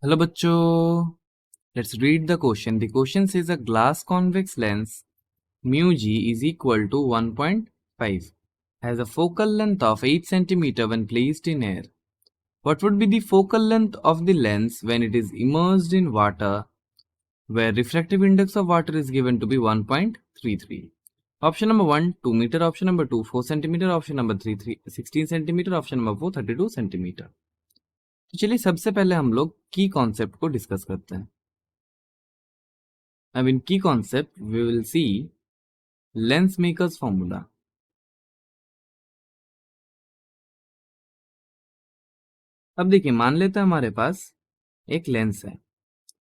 Hello बच्चों, let's read the question. The question says a glass convex lens mu g is equal to 1.5 has a focal length of 8 centimeter when placed in air. What would be the focal length of the lens when it is immersed in water where refractive index of water is given to be 1.33? Option number 1 2 meter, option number 2 4 centimeter, option number 3 16 centimeter, option number 4 32 centimeter. तो चलिए सबसे पहले हम लोग की concept को discuss करते हैं. Now in key concept we will see lens makers formula. अब देखिए, मान लेते हैं हमारे पास एक लेंस है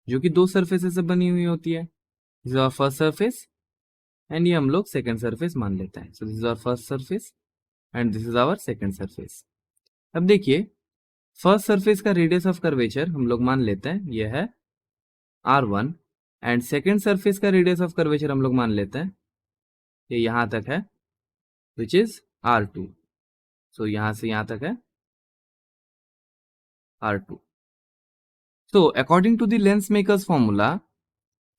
जो कि दो सरफेसेस से बनी हुई होती है. This is our first surface and ये हम लोग सेकंड सरफेस मान लेते हैं. So this is our first surface and this is our second surface. अब देखिए, फर्स्ट सरफेस का रेडियस ऑफ कर्वेचर हम लोग मान लेते हैं ये है r1 एंड सेकंड सरफेस का रेडियस ऑफ कर्वेचर हम लोग मान लेते हैं ये यहां तक है विच इज r2. सो यहां से यहां तक है r2. तो according to the lens makers formula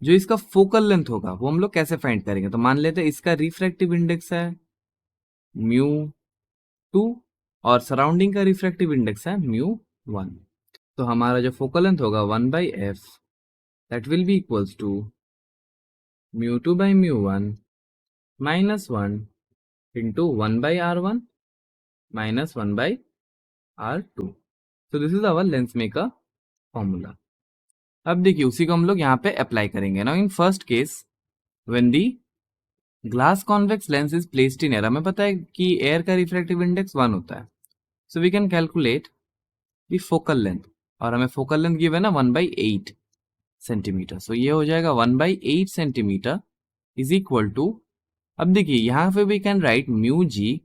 जो इसका फोकल लेंथ होगा वो हम लोग कैसे फाइंड करेंगे. तो मान लेते हैं इसका रिफ्रैक्टिव इंडेक्स है μ2 और सराउंडिंग का रिफ्रैक्टिव इंडेक्स है μ1. तो हमारा जो फोकल लेंथ होगा 1/f that will be equals to μ2/μ1 -1 into 1/r1 -1/r2. तो this is our lens maker formula. अब देखिए उसी को हम लोग यहाँ पे अप्लाई करेंगे. Now in first case when the glass convex lens is placed in air, हमें पता है कि एयर का रिफ्रैक्टिव इंडेक्स 1 होता है. So we can calculate the focal length और हमें फोकल लेंथ गिवन है 1/8 सेंटीमीटर. सो ये हो जाएगा 1/8 सेंटीमीटर इज इक्वल टू, अब देखिए यहाँ पे we can write mu g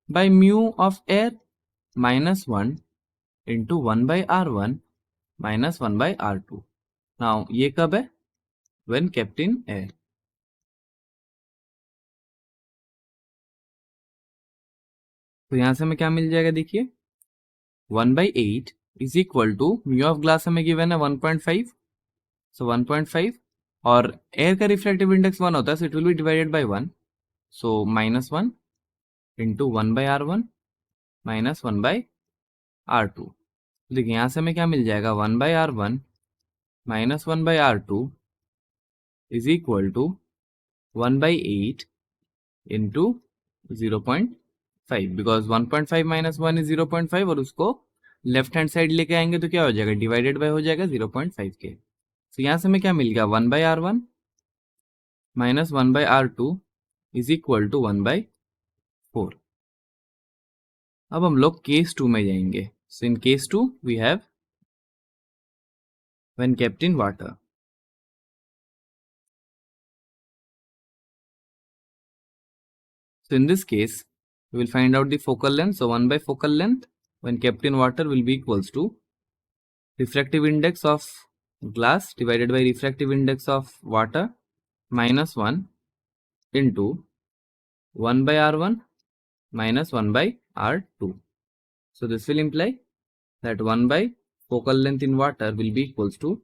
by mu of air -1 into 1/r1 -1/r2. Now ये कब है, व्हेन केप्ट इन एयर. तो यहां से हमें क्या मिल जाएगा, देखिए 1/8 is equal to mu of glass हमें गिवन है 1.5. सो 1.5 और एयर का रिफ्रैक्टिव इंडेक्स 1 होता है, so it will be divided by 1. So -1 into 1/r1 -1/r2. देखिए यहां से हमें क्या मिल जाएगा, 1/r1 -1/r2 is equal to 1/8 into 0.5, because 1.5 - 1 is 0.5 और उसको लेफ्ट हैंड साइड लेके आएंगे तो क्या हो जाएगा, डिवाइडेड बाय हो जाएगा 0.5 के. तो यहां से हमें क्या मिल गया, 1/r1 -1/r2 is equal to 1/4. अब हम लोग केस 2 में जाएंगे. So in case 2 we have when kept in water. So in this case, we will find out the focal length. So 1 by focal length when kept in water will be equals to refractive index of glass divided by refractive index of water -1 into 1 by r1 -1 by r2. So this will imply that 1 by focal length in water will be equals to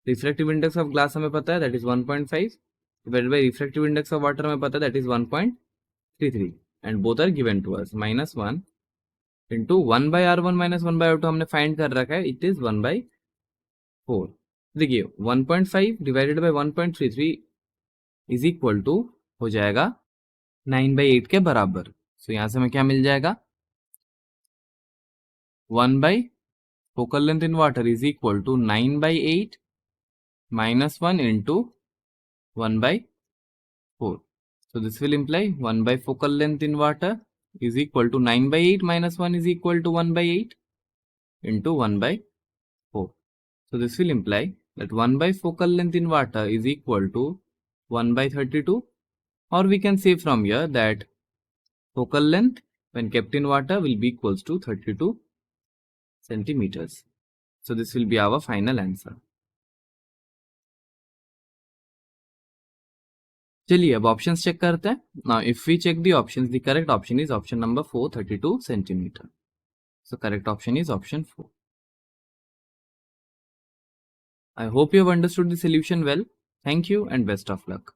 refractive index of glass हमें पता है that is 1.5 divided by refractive index of water हमें पता है that is 1.33 and both are given to us. -1 into 1/r1 -1/r2 हमने find कर रखा है, इट इज 1/4. देखिए 1.5 divided by 1.33 is equal to हो जाएगा 9/8 के बराबर. सो यहां से हमें क्या मिल जाएगा, 1 by focal length in water is equal to 9/8 -1 into 1/4. So this will imply 1 by focal length in water is equal to 9/8 -1 is equal to 1/8 into 1/4. So this will imply that 1 by focal length in water is equal to 1/32, or we can say from here that focal length when kept in water will be equals to 32 centimeters. So this will be our final answer. चलिए अब options check करते हैं. Now if we check the options, the correct option is option number 4, 32 centimetre. So correct option is option 4. I hope you have understood the solution well. Thank you and best of luck.